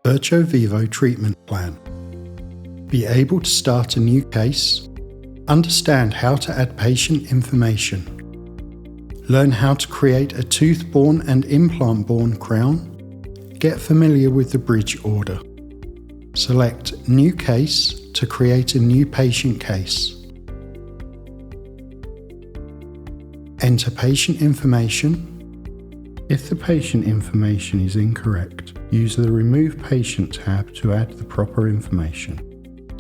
Virtuo Vivo treatment plan. Be able to start a new case, understand how to add patient information, learn how to create a tooth-borne and implant-borne crown, get familiar with the bridge order. Select New Case to create a new patient case. Enter patient information. If the patient information is incorrect, use the Remove Patient tab to add the proper information.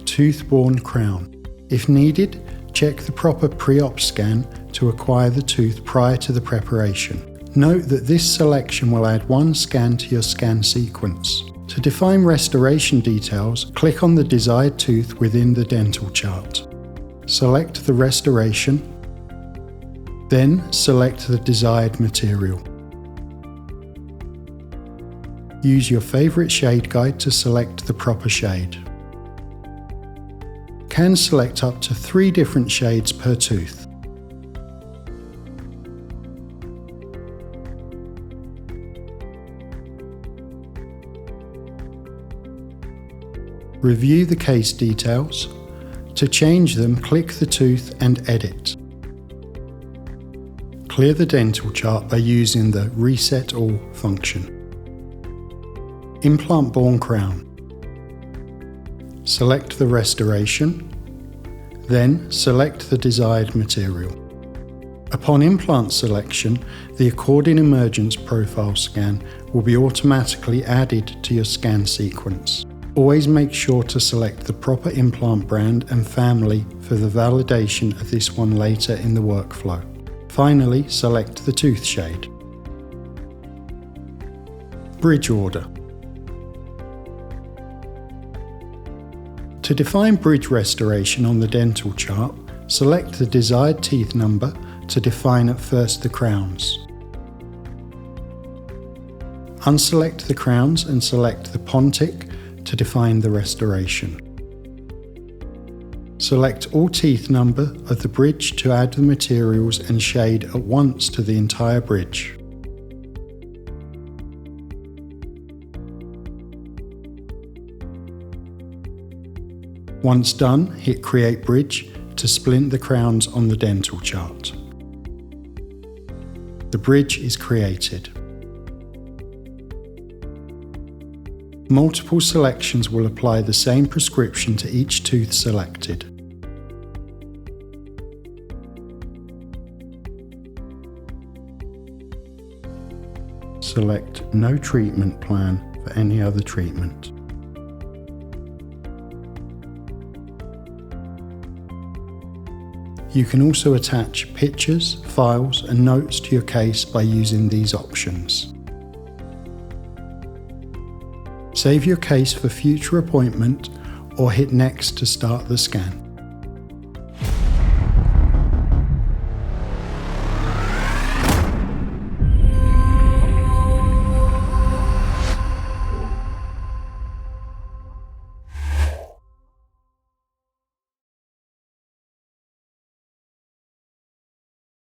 Tooth-borne crown. If needed, check the proper pre-op scan to acquire the tooth prior to the preparation. Note that this selection will add one scan to your scan sequence. To define restoration details, click on the desired tooth within the dental chart. Select the restoration, then select the desired material. Use your favorite shade guide to select the proper shade. Can select up to 3 different shades per tooth. Review the case details. To change them, click the tooth and edit. Clear the dental chart by using the Reset All function. Implant-borne crown. Select the restoration, then select the desired material. Upon implant selection, the according emergence profile scan will be automatically added to your scan sequence. Always make sure to select the proper implant brand and family for the validation of this one later in the workflow. Finally, select the tooth shade. Bridge order. To define bridge restoration on the dental chart, select the desired teeth number to define at first the crowns. Unselect the crowns and select the pontic to define the restoration. Select all teeth number of the bridge to add the materials and shade at once to the entire bridge. Once done, hit Create Bridge to splint the crowns on the dental chart. The bridge is created. Multiple selections will apply the same prescription to each tooth selected. Select No treatment plan for any other treatment. You can also attach pictures, files and notes to your case by using these options. Save your case for future appointment or hit Next to start the scan.